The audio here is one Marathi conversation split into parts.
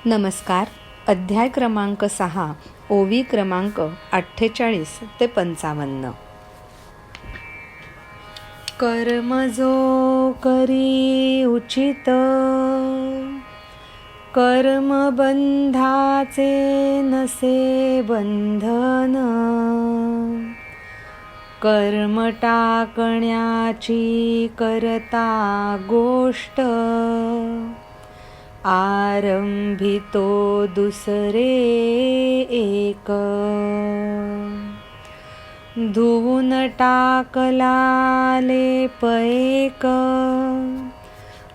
नमस्कार. अध्याय क्रमांक 6, ओवी क्रमांक 48 ते 55. कर्म जो करी उचित, कर्म बंधाचे नसे बंधन. कर्म टाकण्याची करता गोष्ट, आरंभितो दुसरे एक. धुवून टाकला लेप एक,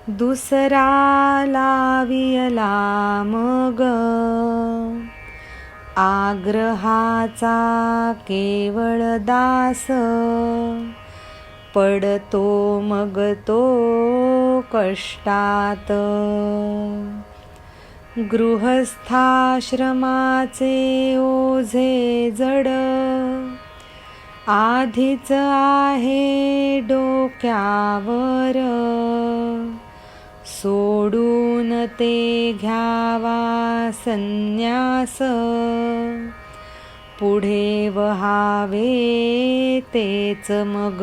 दुसरा लावियला मग. आग्रहाचा केवळ दास, पडतो मग तो कष्टात. गृहस्थाश्रमाचे ओझे जड, आधीच आहे डोक्यावर. सोडून ते घ्यावा संन्यास, पुढे वहावे तेच मग.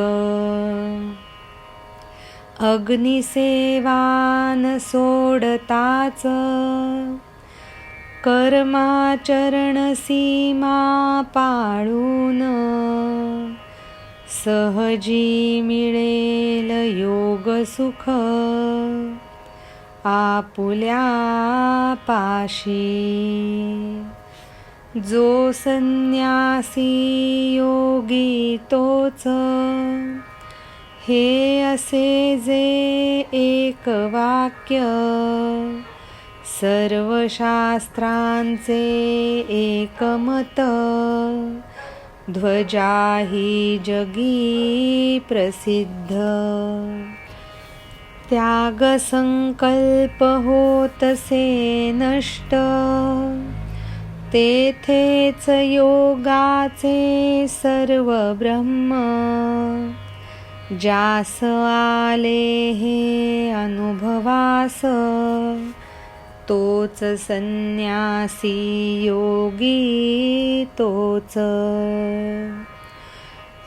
अग्निसेवान सोडताच, कर्माचरण सीमा पाळून. सहजी मिळेल योग सुख, आपुल्या पाशी. जो संन्यासी योगी तोच, हे असे जे एक वाक्य. सर्व शास्त्रांचे एकमत, ध्वजा ही जगी प्रसिद्ध. त्याग संकल्प होतसे नष्ट, तेथेच योगाचे सर्व ब्रह्म. ज्यास आले हे अनुभवास, तोच संन्यासी योगी तोच.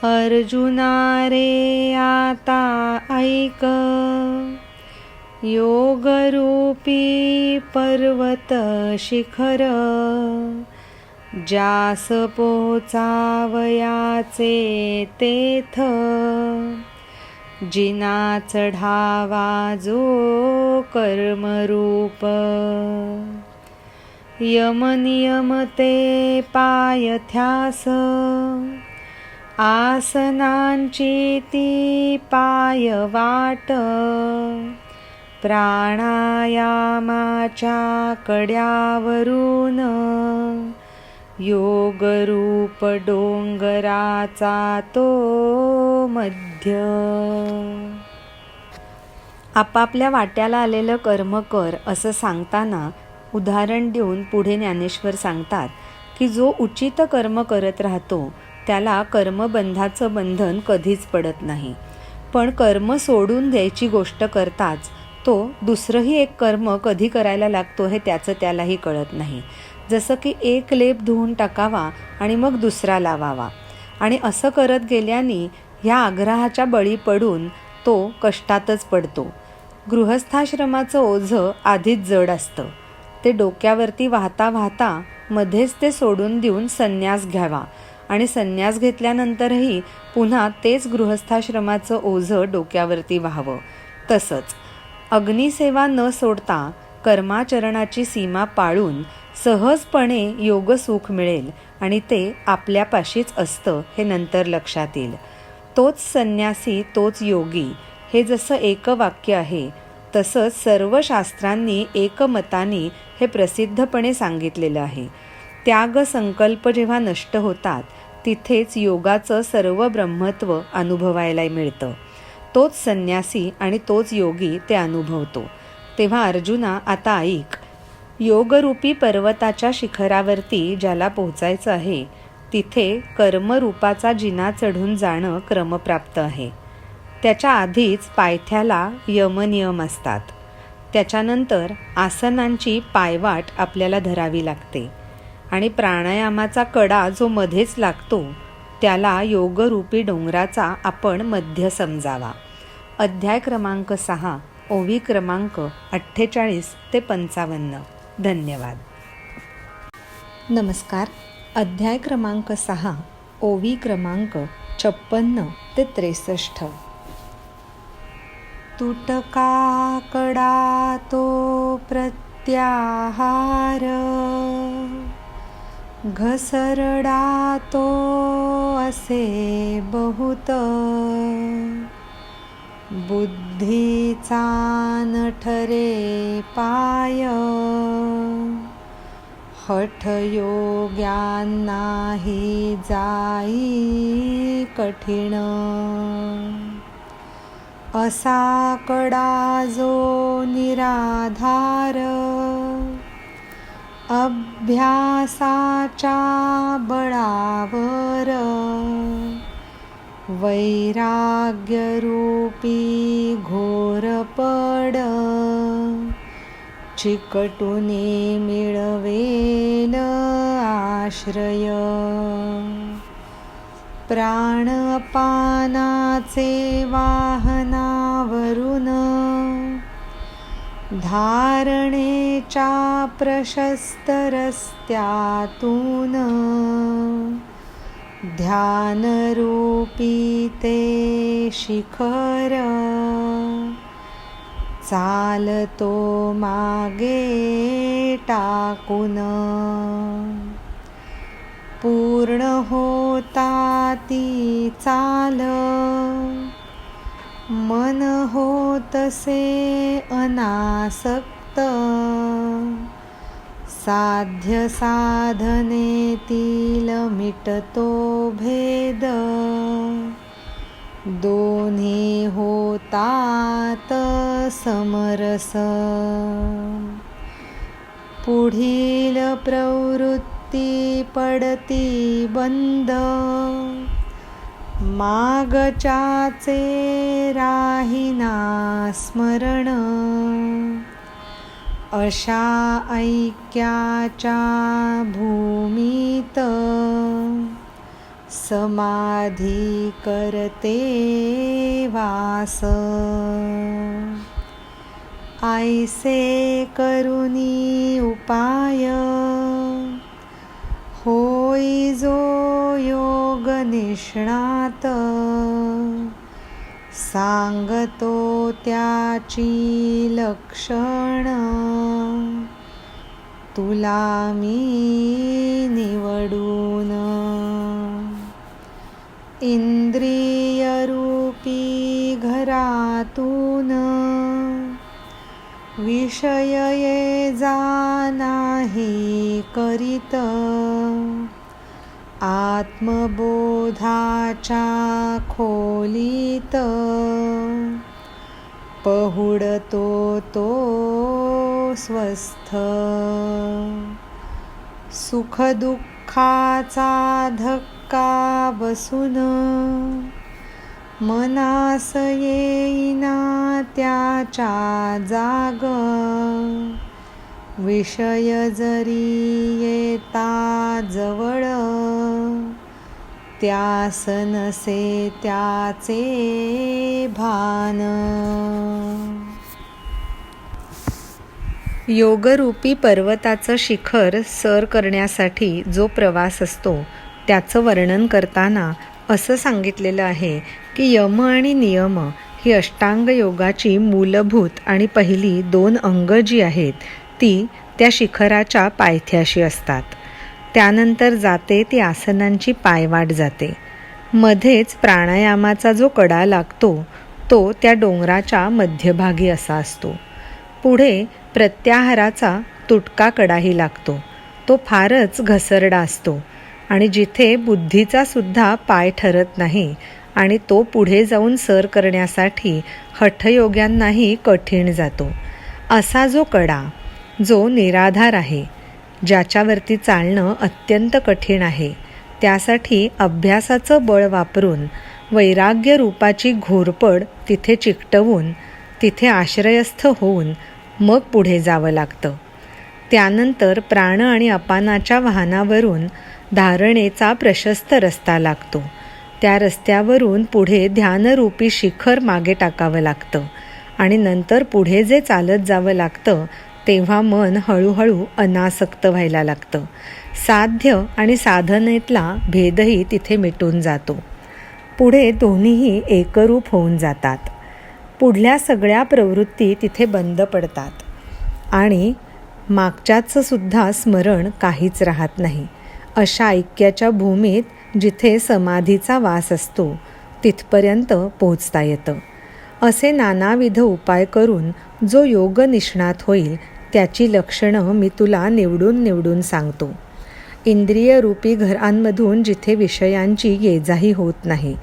अर्जुना रे आता ऐक, योगरूपी पर्वत शिखर. ज्यास पोचावयाचे तेथ, जिना चढावा जो कर्मरूप. यमनियम ते पायथ्यास, आसनांची ती पायवाट. प्राणायामाच्या कड्यावरून, योगरूप डोंगराचा तो मध्य. आपापल्या वाट्याला आलेलं कर्म कर असं सांगताना उदाहरण देऊन पुढे ज्ञानेश्वर सांगतात की जो उचित कर्म करत राहतो त्याला कर्मबंधाचं बंधन कधीच पडत नाही. पण कर्म सोडून द्यायची गोष्ट करताच तो दुसरंही एक कर्म कधी करायला लागतो हे त्याचं त्यालाही कळत नाही. जसं की एक लेप धुवून टाकावा आणि मग दुसरा लावावा, आणि असं करत गेल्याने ह्या आग्रहाच्या बळी पडून तो कष्टातच पडतो. गृहस्थाश्रमाचं ओझं आधीच जड असतं, ते डोक्यावरती वाहता वाहता मध्येच ते सोडून देऊन संन्यास घ्यावा, आणि संन्यास घेतल्यानंतरही पुन्हा तेच गृहस्थाश्रमाचं ओझं डोक्यावरती व्हावं. तसंच अग्निसेवा न सोडता कर्माचरणाची सीमा पाळून सहजपणे योगसुख मिळेल, आणि ते आपल्यापाशीच असतं हे नंतर लक्षात येईल. तोच संन्यासी तोच योगी हे जसं एकवाक्य आहे, तसंच सर्व शास्त्रांनी एकमताने हे प्रसिद्धपणे सांगितलेलं आहे. त्याग संकल्प जेव्हा नष्ट होतात तिथेच योगाचं सर्व ब्रह्मत्व अनुभवायला मिळतं. तोच संन्यासी आणि तोच योगी ते अनुभवतो. तेव्हा अर्जुना आता ऐक, योगरूपी पर्वताच्या शिखरावरती ज्याला पोहोचायचं आहे तिथे कर्मरूपाचा जिना चढून जाणं क्रमप्राप्त आहे. त्याच्या आधीच पायथ्याला यमनियम असतात. त्याच्यानंतर आसनांची पायवाट आपल्याला धरावी लागते आणि प्राणायामाचा कडा जो मध्येच लागतो त्याला योगरूपी डोंगराचा आपण मध्य समजावा. अध्याय क्रमांक 6, ओवी क्रमांक 48 ते 55. धन्यवाद. नमस्कार. अध्याय क्रमांक 6, ओवी क्रमांक 56 ते 63. तुटका कडा तो प्रत्याहार, घसरडा तो असे बहुत, बुद्धीचा न ठरे पाय, हठयोग्यांनाही जाई कठीण. असा कडा जो निराधार, अभ्यासाच्या बळावर, वैराग्यरूपी घोरपड, चिकटुनी मिळवेल आश्रय. प्राणपानाचे वाहनावरून, धारणेच्या प्रशस्त रस्त्यातून, ध्यानरूपी ते शिखर, चालतो मागे टाकून. पूर्ण होता ती चाल, मन होतसे अनासक्त, साध्य साधनेतील मिटतो भेद, दोन्ही होतात समरस. पुढील प्रवृत्ती पडती बंद, मागच्याचे राहिना स्मरण. अशा ऐक्याच्या भूमीत, समाधी करते वास. ऐसे करुनी उपाय, होई जो योग निष्णात. सांगतो त्याची लक्षण, तुला मी निवडून. इंद्रियरूपी घरातून, विषय ये जा नाही करीत. आत्मबोधाच्या खोलीत, पहुडतो तो स्वस्थ. सुखदुःखाचा धक्का बसून, मनास येईना त्याच्या जाग. विषय जरी येता जवळ, त्यास नसे त्याचे भान. योगरूपी पर्वताचं शिखर सर करण्यासाठी जो प्रवास असतो त्याचं वर्णन करताना असं सांगितलेलं आहे की यम आणि नियम ही अष्टांग योगाची मूलभूत आणि पहिली 2 अंग जी आहेत ती त्या शिखराच्या पायथ्याशी असतात. त्यानंतर जाते ती आसनांची पायवाट जाते. मध्येच प्राणायामाचा जो कडा लागतो तो त्या डोंगराच्या मध्यभागी असा असतो. पुढे प्रत्याहाराचा तुटका कडाही लागतो. तो फारच घसरडा असतो आणि जिथे बुद्धीचा सुद्धा पाय ठरत नाही आणि तो पुढे जाऊन सर करण्यासाठी हठयोग्यांनाही कठीण जातो. असा जो कडा जो निराधार आहे, ज्याच्यावरती चालणं अत्यंत कठीण आहे, त्यासाठी अभ्यासाचं बळ वापरून वैराग्य रूपाची घोरपड तिथे चिकटवून तिथे आश्रयस्थ होऊन मग पुढे जावं लागतं. त्यानंतर प्राण आणि अपानाच्या वाहनावरून धारणेचा प्रशस्त रस्ता लागतो. त्या रस्त्यावरून पुढे ध्यानरूपी शिखर मागे टाकावं लागतं आणि नंतर पुढे जे चालत जावं लागतं तेव्हा मन हळूहळू अनासक्त व्हायला लागतं. साध्य आणि साधनेतला भेदही तिथे मिटून जातो. पुढे दोन्हीही एकरूप होऊन जातात. पुढल्या सगळ्या प्रवृत्ती तिथे बंद पडतात आणि मागच्याचं सुद्धा स्मरण काहीच राहत नाही. अशा ऐक्याच्या भूमीत जिथे समाधीचा वास असतो तिथपर्यंत पोहोचता येतं. असे नानाविध उपाय करून जो योग निष्णात होईल त्याची लक्षणं मी तुला निवडून निवडून सांगतो. इंद्रियरूपी घरांमधून जिथे विषयांची येजाही होत नाही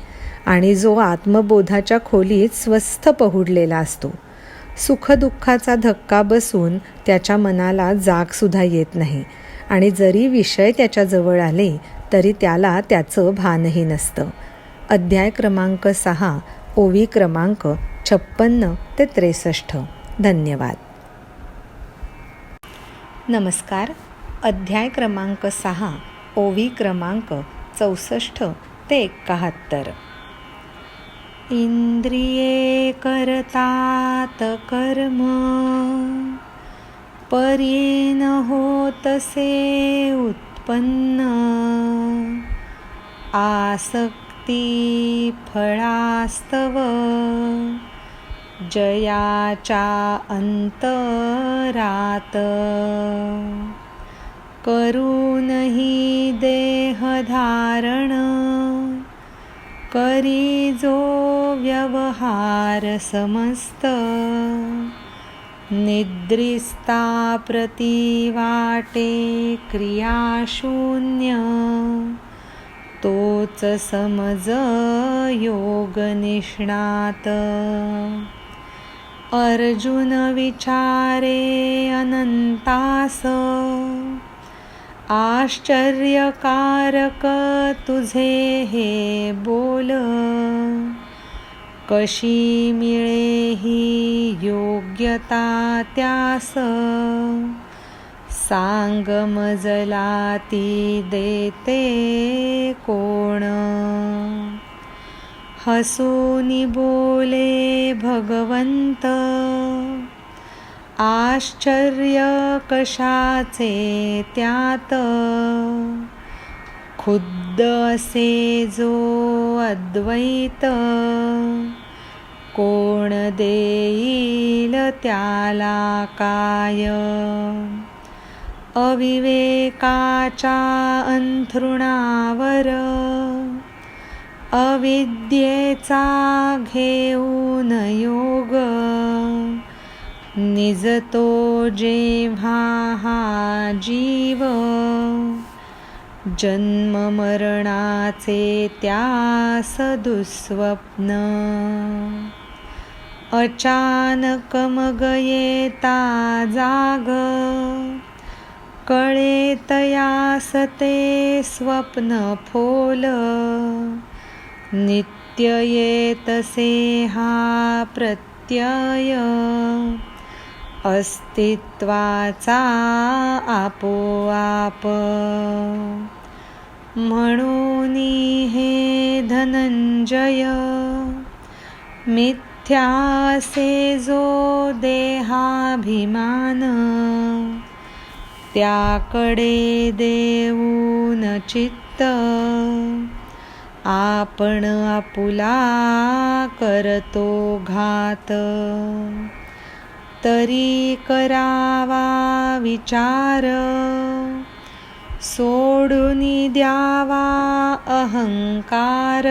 आणि जो आत्मबोधाच्या खोलीत स्वस्थ पहुडलेला असतो. सुखदुःखाचा धक्का बसून त्याच्या मनाला जागसुद्धा येत नाही आणि जरी विषय त्याच्याजवळ आले तरी त्याला त्याचं भानही नसतं. अध्याय क्रमांक 6, ओवी क्रमांक 56 ते 63. धन्यवाद. नमस्कार. अध्याय क्रमांक 6, ओवी क्रमांक 64 ते 71. इंद्रिये करतात कर्म, परी न होतसे उत्पन्न. आसक्ती फळास्तव, जयाच्या अंतरात. करूनही देहधारण, करी जो व्यवहार समस्त. निद्रिस्ता प्रतिवाटे क्रियाशून्य, तोच समज योग निष्णात. अर्जुन विचारे अनंतास, आश्चर्यकारक तुझे हे बोल. कशी मिळे ही योग्यता त्यास, सांग मजला ती देते कोण. हसूनी बोले भगवंत, आश्चर्य कशाचे त्यात. खुद्द असे जो अद्वैत, कोण देईल त्याला काय. अविवेकाच्या अंथरुणावर, अविद्येचा घेऊन योग. निजतो जेव्हा हा जीव, जन्म मरणाचे त्यास दुःस्वप्न. अचानक मग येता जाग, कळे तयास ते स्वप्न फोल. नित्य येतसे हा प्रत्यय, अस्तित्वाचा आपोआप. म्हणून हे धनंजय, मिथ्या असे जो देहाभिमान. त्याकडे देऊन चित्त, आपण आपुला करतो घात. तरी करावा विचार, सोडून द्यावा अहंकार.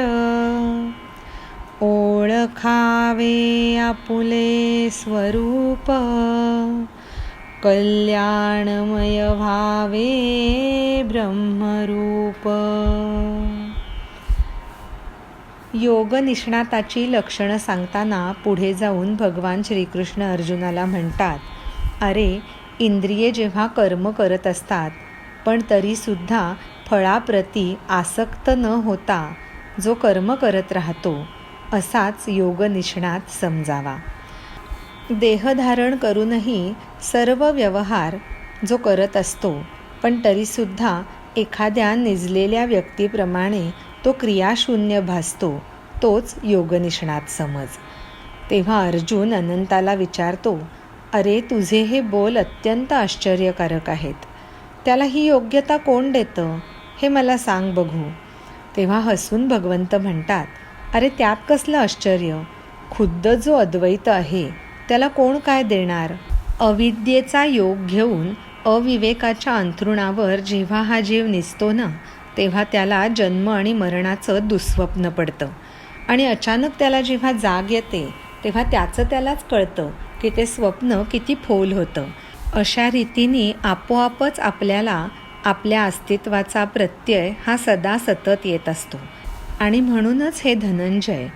ओळखावे आपुले स्वरूप, कल्याणमय भावे ब्रह्मरूप. योग निष्णाताची लक्षणं सांगताना पुढे जाऊन भगवान श्रीकृष्ण अर्जुनाला म्हणतात, अरे इंद्रिये जेव्हा कर्म करत असतात पण तरीसुद्धा फळाप्रती आसक्त न होता जो कर्म करत राहतो असाच योग निष्णात समजावा. देहधारण करूनही सर्व व्यवहार जो करत असतो, पण तरीसुद्धा एखाद्या निजलेल्या व्यक्तीप्रमाणे तो क्रियाशून्य भासतो, तोच योगनिष्णात समज. तेव्हा अर्जुन अनंताला विचारतो, अरे तुझे हे बोल अत्यंत आश्चर्यकारक आहेत. त्याला ही योग्यता कोण देतं हे मला सांग बघू. तेव्हा हसून भगवंत म्हणतात, अरे त्यात कसलं आश्चर्य. खुद्द जो अद्वैत आहे त्याला कोण काय देणार. अविद्येचा योग घेऊन अविवेकाच्या अंथरुणावर जेव्हा हा जीव निजतो ना, तेव्हा त्याला जन्म आणि मरणाचं दुःस्वप्न पडतं. आणि अचानक त्याला जेव्हा जाग येते तेव्हा त्याचं त्यालाच कळतं की ते स्वप्न किती फोल होतं. अशा रीतीने आपोआपच आपल्याला आपल्या अस्तित्वाचा प्रत्यय हा सदा सतत येत असतो. आणि म्हणूनच हे धनंजय,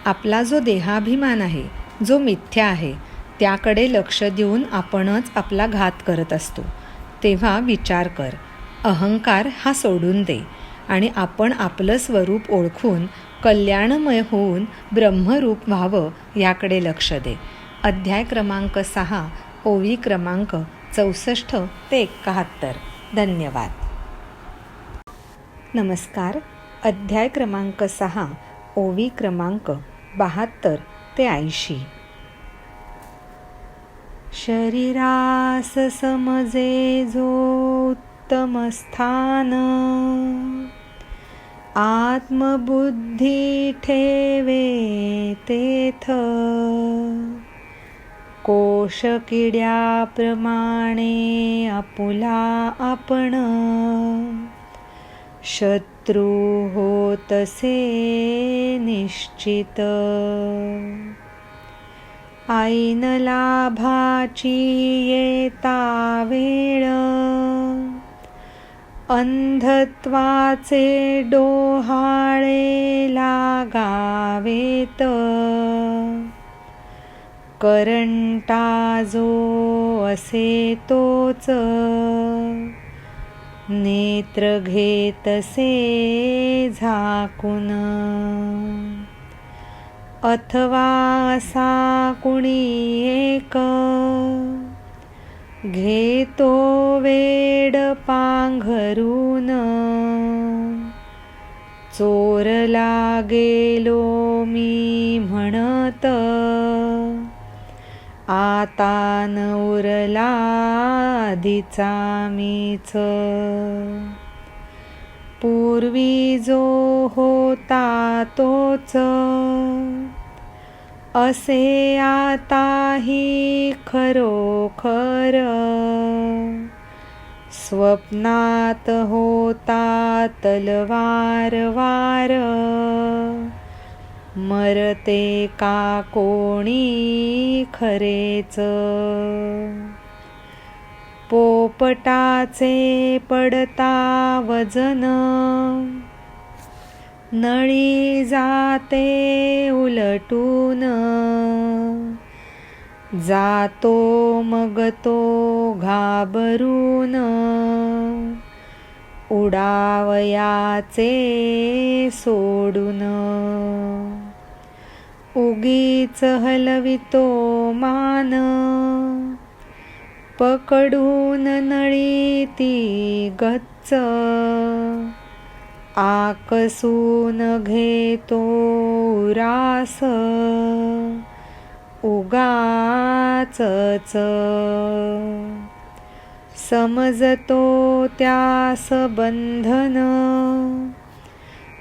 आपला जो देहाभिमान आहे, जो मिथ्या आहे, त्याकडे लक्ष देऊन आपणच आपला घात करत असतो. तेव्हा विचार कर, अहंकार हा सोडून दे आणि आपण आपलं स्वरूप ओळखून कल्याणमय होऊन ब्रह्मरूप व्हावं याकडे लक्ष दे. अध्याय क्रमांक 6, ओवी क्रमांक 64 ते 71. धन्यवाद. नमस्कार. अध्याय क्रमांक 6, ओवी क्रमांक 72 ते 80. शरीरास समजे जो उत्तम स्थान, आत्मबुद्धी ठेवे तेथ. कोश किड्याप्रमाणे आपुला आपण, शत्रू होतसे निश्चित. ऐन लाभाची येता वेळ, अंधत्वाचे डोहाळे लागावेत. करंटा जो असे तोच, नेत्र घेतसे झाकून. अथवा असा कुणी एक, घेतो वेड पांघरून. चोरला गेलो मी म्हणत, आता न उरला आधीचा मीच. पूर्वी जो होता तोच, असे आताही खरोखर. स्वप्नात होता तलवार वार, मरते का कोणी खरेच. पोपटाचे पडता वजन, नळी जाते उलटून. जातो मग तो घाबरून, उडावयाचे सोडून. उगीच हलवितो मान, पकडून नळी ती गच्च. आकसून घेतो रास, उगाचच. समजतो त्यास बंधन,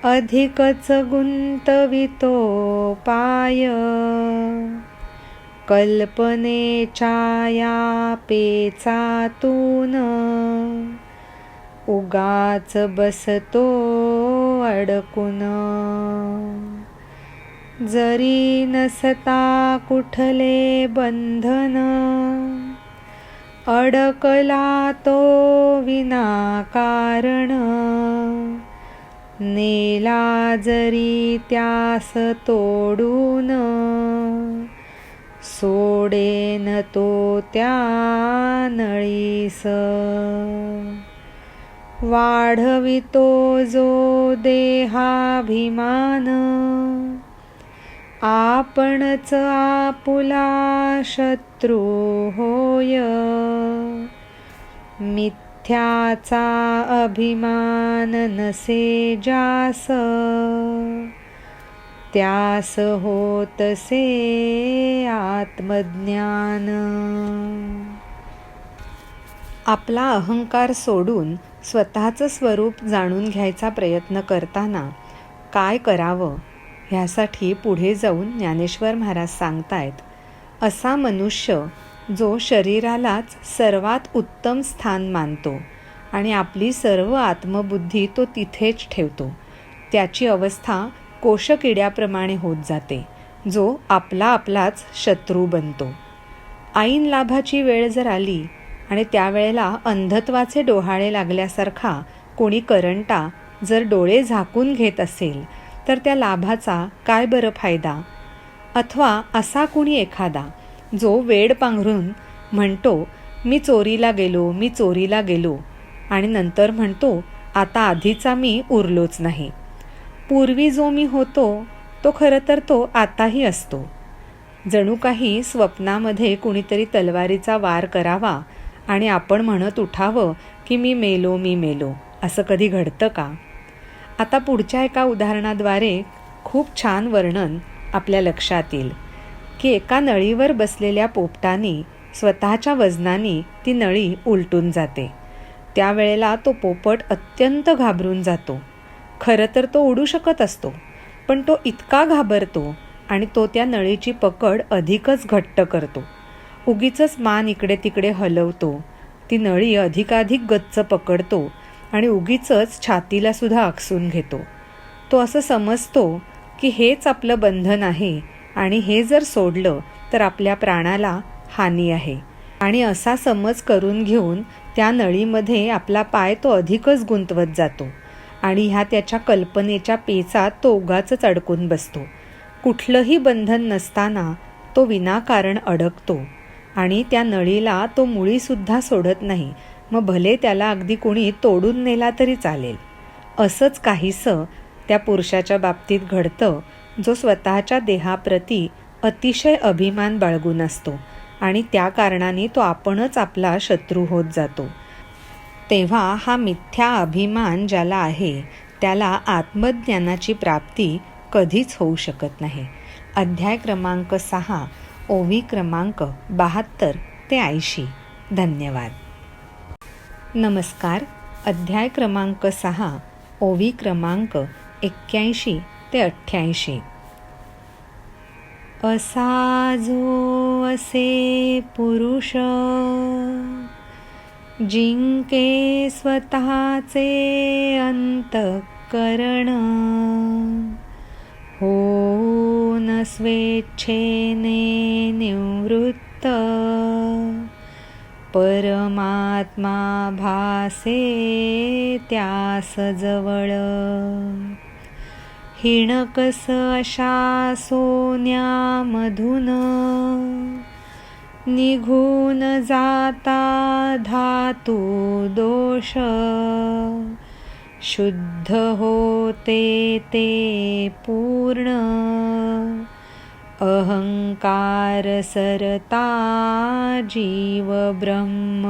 अधिकच गुंतवितो पाय. कल्पनेच्या या पेचातून, उगाच बसतो अडकून. जरी नसता कुठले बंधन, अडकला तो विनाकारण. नेला जरी त्यास तोडून, सोडेन तो त्या नळीस. वाढवितो जो देहाभिमान, आपणच आपुला शत्रू होय, मिथ्याचा अभिमान नसे जास, त्यास होतसे आत्मज्ञान. आपला अहंकार सोडून स्वतःचं स्वरूप जाणून घ्यायचा प्रयत्न करताना काय करावं ह्यासाठी पुढे जाऊन ज्ञानेश्वर महाराज सांगतायत, असा मनुष्य जो शरीरालाच सर्वात उत्तम स्थान मानतो आणि आपली सर्व आत्मबुद्धी तो तिथेच ठेवतो, त्याची अवस्था कोशकिड्याप्रमाणे होत जाते, जो आपलाच शत्रू बनतो. ऐन लाभाची वेळ जर आली आणि त्यावेळेला अंधत्वाचे डोहाळे लागल्यासारखा कोणी करंटा जर डोळे झाकून घेत असेल तर त्या लाभाचा काय बरं फायदा? अथवा असा कुणी एखादा जो वेड पांघरून म्हणतो मी चोरीला गेलो आणि नंतर म्हणतो आता आधीचा मी उरलोच नाही. पूर्वी जो मी होतो तो खरं तर तो आताही असतो. जणू काही स्वप्नामध्ये कुणीतरी तलवारीचा वार करावा आणि आपण म्हणत उठावं की मी मेलो. असं कधी घडतं का? आता पुढच्या एका उदाहरणाद्वारे खूप छान वर्णन आपल्या लक्षात येईल की एका नळीवर बसलेल्या पोपटाने स्वतःच्या वजनाने ती नळी उलटून जाते. त्यावेळेला तो पोपट अत्यंत घाबरून जातो. खरं तर तो उडू शकत असतो, पण तो इतका घाबरतो आणि तो त्या नळीची पकड अधिकच घट्ट करतो. उगीचच मान इकडे तिकडे हलवतो. ती नळी अधिकाधिक गच्च पकडतो आणि उगीचच छातीला सुद्धा आकसून घेतो. तो असं समजतो की हेच आपलं बंधन आहे आणि हे जर सोडलं तर आपल्या प्राणाला हानी आहे. आणि असा समज करून घेऊन त्या नळीमध्ये आपला पाय तो अधिकच गुंतवत जातो आणि ह्या त्याच्या कल्पनेच्या पेचात तो उगाचच अडकून बसतो. कुठलंही बंधन नसताना तो विनाकारण अडकतो आणि त्या नळीला तो मुळीसुद्धा सोडत नाही. मग भले त्याला अगदी कोणी तोडून नेला तरी चालेल. असंच काहीसं त्या पुरुषाच्या बाबतीत घडतं जो स्वतःच्या देहाप्रती अतिशय अभिमान बाळगून असतो आणि त्या कारणाने तो आपणच आपला शत्रू होत जातो. तेव्हा हा मिथ्या अभिमान ज्याला आहे त्याला आत्मज्ञानाची प्राप्ती कधीच होऊ शकत नाही. अध्याय क्रमांक 6, ओवी क्रमांक 72 ते 80. धन्यवाद. नमस्कार. अध्याय क्रमांक 6, ओवी क्रमांक 81 ते 88. असा जो असे पुरुष जिंके स्वतःचे अंतःकरण, होऊन स्वेच्छेने निवृत्त, परमात्मा भासे त्यास जवळ. हिणकस अशा सोन्यामधून निघून जाता धातू दोष, शुद्ध होते ते पूर्ण, अहंकार सरता जीव ब्रह्म.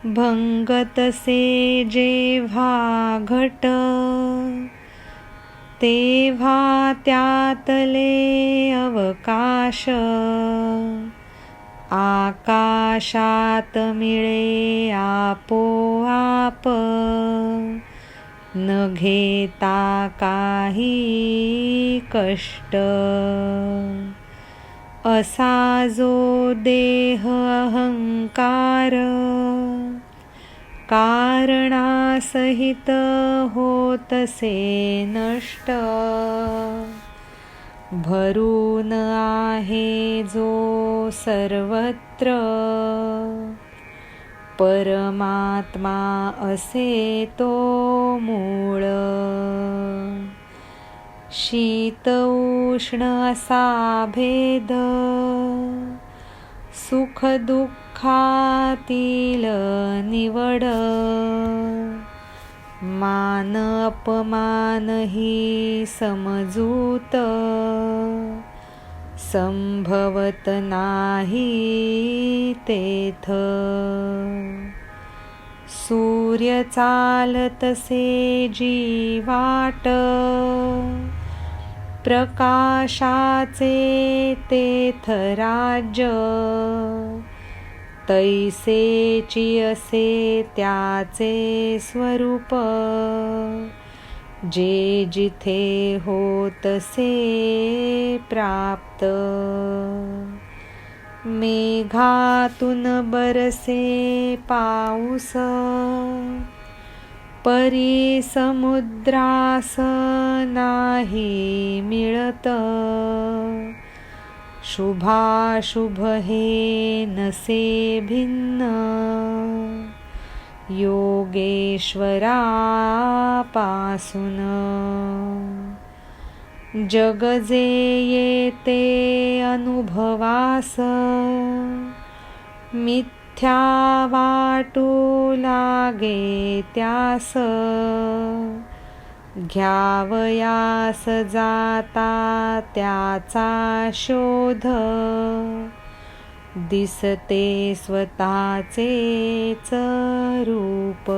भंगतसे जेव्हा घट, तेव्हा त्यातले अवकाश, आकाशात मिळे आपोआप, न घेता काही कष्ट. असा जो देह अहंकार, कारणासहित होतसे नष्ट, भरून आहे जो सर्वत्र, परमात्मा असे तो मूळ. शीत उष्ण असा भेद, सुख दुःखातील निवड, मान अपमान ही समजूत, संभवत नाही तेथ. सूर्य चालतसे जी वाट, प्रकाशाचे तेथ राज्य. तैसेची असे त्याचे स्वरूप, जे जिथे होतसे प्राप्त. मेघातून बरसे पाऊस, परी समुद्रास नाही मिळत. शुभाशुभ हे नसे भिन्न, योगेश्वरापासून. जग जे येते अनुभवास, मिथ्या वाटू लागे त्यास. घ्यावयास जाता त्याचा शोध, दिसते स्वतःचेच रूप.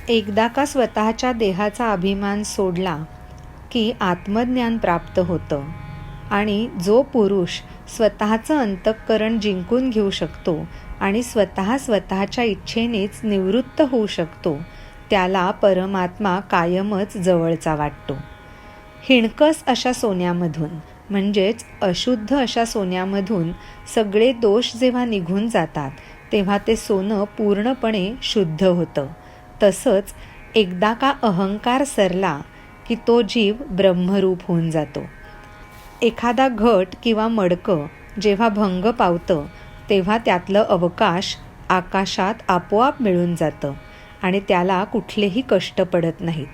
एकदा का स्वतःच्या देहाचा अभिमान सोडला की आत्मज्ञान प्राप्त होतं, आणि जो पुरुष स्वतःचं अंतःकरण जिंकून घेऊ शकतो आणि स्वतःच्या इच्छेनेच निवृत्त होऊ शकतो, त्याला परमात्मा कायमच जवळचा वाटतो. हिणकस अशा सोन्यामधून, म्हणजेच अशुद्ध अशा सोन्यामधून सगळे दोष जेव्हा निघून जातात, तेव्हा ते सोनं पूर्णपणे शुद्ध होतं. तसंच एकदा का अहंकार सरला की तो जीव ब्रह्मरूप होऊन जातो. एखादा घट किंवा मडकं जेव्हा भंग पावतं, तेव्हा त्यातलं अवकाश आकाशात आपोआप मिळून जातं आणि त्याला कुठलेही कष्ट पडत नाहीत.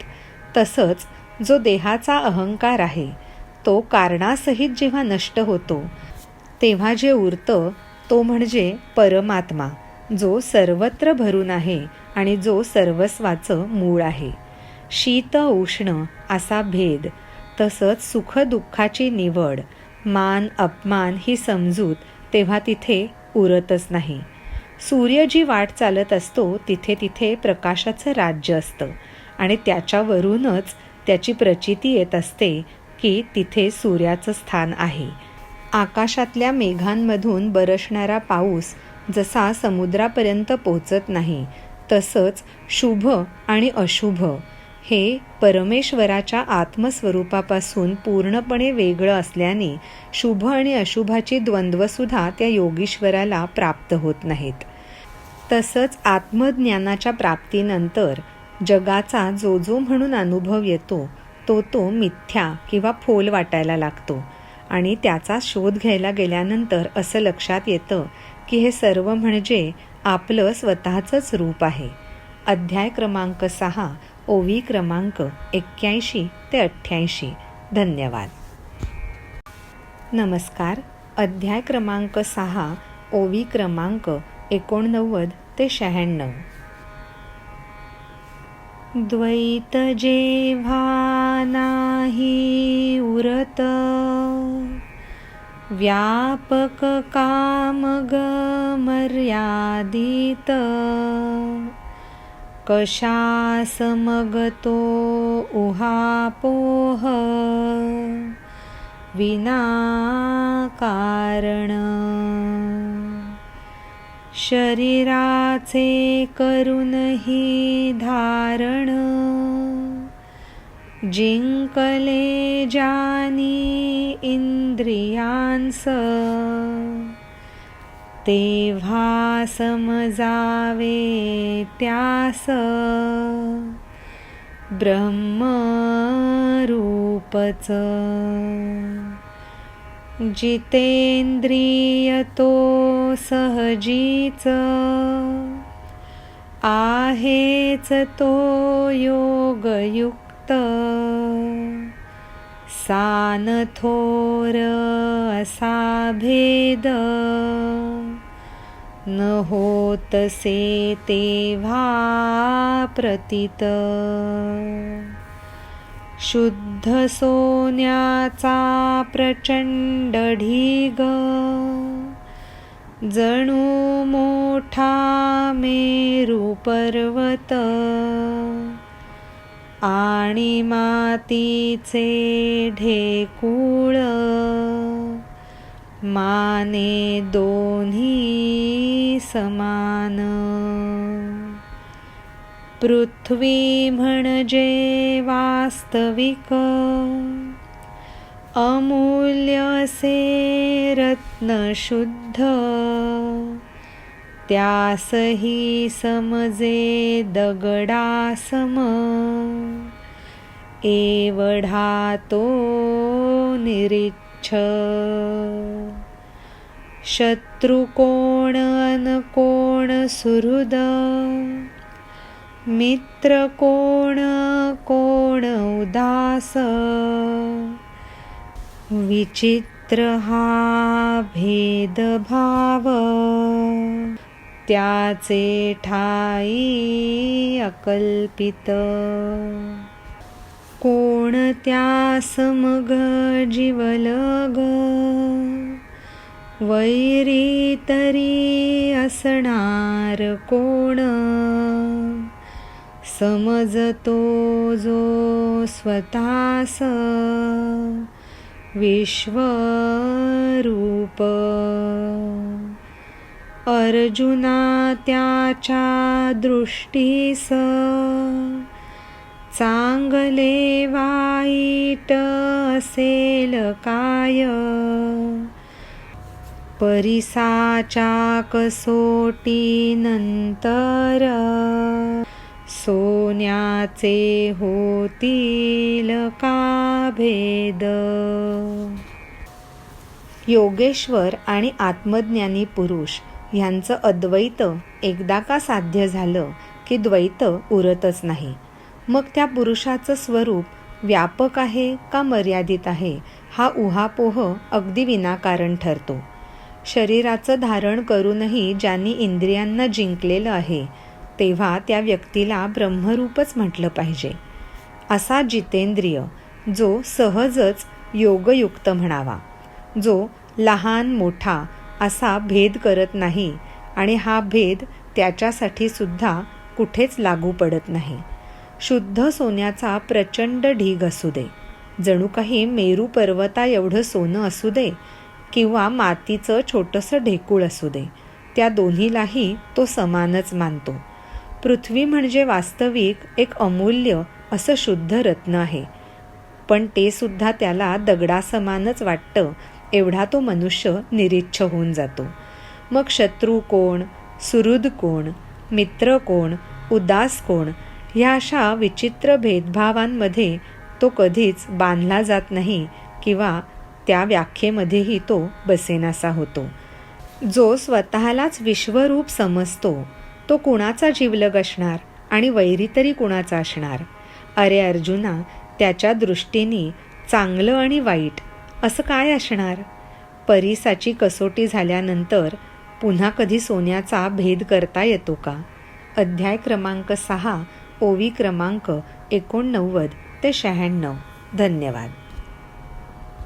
तसंच जो देहाचा अहंकार आहे, तो कारणासहित जेव्हा नष्ट होतो, तेव्हा जे उरतं तो म्हणजे परमात्मा, जो सर्वत्र भरून आहे आणि जो सर्वस्वाचं मूळ आहे. शीत उष्ण असा भेद, तसंच सुखदुःखाची निवड, मान अपमान ही समजूत तेव्हा तिथे उरतच नाही. सूर्य जी वाट चालत असतो, तिथे तिथे प्रकाशाचं राज्य असतं आणि त्याच्यावरूनच त्याची प्रचिती येत असते की तिथे सूर्याचं स्थान आहे. आकाशातल्या मेघांमधून बरसणारा पाऊस जसा समुद्रापर्यंत पोचत नाही, तसंच शुभ आणि अशुभ हे परमेश्वराच्या आत्मस्वरूपापासून पूर्णपणे वेगळं असल्याने शुभ आणि अशुभाची द्वंद्वसुद्धा त्या योगीश्वराला प्राप्त होत नाहीत. तसंच आत्मज्ञानाच्या प्राप्तीनंतर जगाचा जो जो म्हणून अनुभव येतो, तो मिथ्या किंवा फोल वाटायला लागतो आणि त्याचा शोध घ्यायला गेल्यानंतर असं लक्षात येतं की हे सर्व म्हणजे आपलं स्वतःचंच रूप आहे. अध्याय क्रमांक 6, ओवी क्रमांक 81 ते 88. धन्यवाद. नमस्कार. अध्याय क्रमांक 6, ओवी क्रमांक 89 ते 96. द्वैत जेव्हा नाही उरत, व्यापक कामग मर्यादित. कशास मग तो उहापोह, विनाकारण. शरीराचे करूनही धारण, जिंकले ज्यानी इंद्रियांस. तेव्हा समजावे त्यास, ब्रह्मरूपच. जितेंद्रिय तो सहजीच, आहेच तो योगयुक्त. सान थोर असा भेद, न होतसे तेव्हा प्रतीत. शुद्ध सोन्याचा प्रचंड ढीग, जणू मोठा मेरू पर्वत. आणि मातीचे ढेकूळ, माने दोन्ही समान. पृथ्वी म्हणजे वास्तविक, अमूल्य असे रत्न शुद्ध. त्यासही समजे दगडासम, एवढा तो निरीच्छ. शत्रु कोण अन कोण सुहृद, मित्र कोण कोण उदास. विचित्र हा भेदभाव, त्याचे ठाई अकल्पित. कोण त्यास मग जीवलग, वैरी तरी असणार कोण. समजतो जो स्वतःस विश्वरूप. अर्जुना त्याच्या दृष्टीस, चांगले वाईट असेल काय. परिसाच्या कसोटी नंतर, सोन्याचे होतील का भेद. योगेश्वर आणि आत्मज्ञानी पुरुष ह्यांचं अद्वैत एकदा का साध्य झालं की द्वैत उरतच नाही. मग त्या पुरुषाचं स्वरूप व्यापक आहे का मर्यादित आहे हा उहापोह अगदी विनाकारण ठरतो. शरीराचं धारण करूनही ज्यांनी इंद्रियांना जिंकलेलं आहे तेव्हा त्या व्यक्तीला ब्रह्मरूपच म्हटलं पाहिजे. असा जितेंद्रिय जो सहजच योगयुक्त म्हणावा, जो लहान मोठा असा भेद करत नाही आणि हा भेद त्याच्यासाठी सुद्धा कुठेच लागू पडत नाही. शुद्ध सोन्याचा प्रचंड ढीग असू दे, जणू काही मेरू पर्वता एवढं सोनं असू दे किंवा मातीचं छोटंसं ढेकूळ असू दे, त्या दोन्हीलाही तो समानच मानतो. पृथ्वी म्हणजे वास्तविक एक अमूल्य असं शुद्ध रत्न आहे, पण ते सुद्धा त्याला दगडासमानच वाटतं एवढा तो मनुष्य निरीच्छ होऊन जातो. मग शत्रू कोण, सुहृद कोण, मित्र कोण, उदास कोण ह्या अशा विचित्र भेदभावांमध्ये तो कधीच बांधला जात नाही किंवा त्या व्याख्येमध्येही तो बसेनासा होतो. जो स्वतःलाच विश्वरूप समजतो तो कुणाचा जीवलग असणार आणि वैरी तरी कुणाचा असणार. अरे अर्जुना, त्याच्या दृष्टीने चांगलं आणि वाईट असं काय असणार. परिसाची कसोटी झाल्यानंतर पुन्हा कधी सोन्याचा भेद करता येतो का. अध्याय क्रमांक 6, ओवी क्रमांक 89 ते 96. धन्यवाद.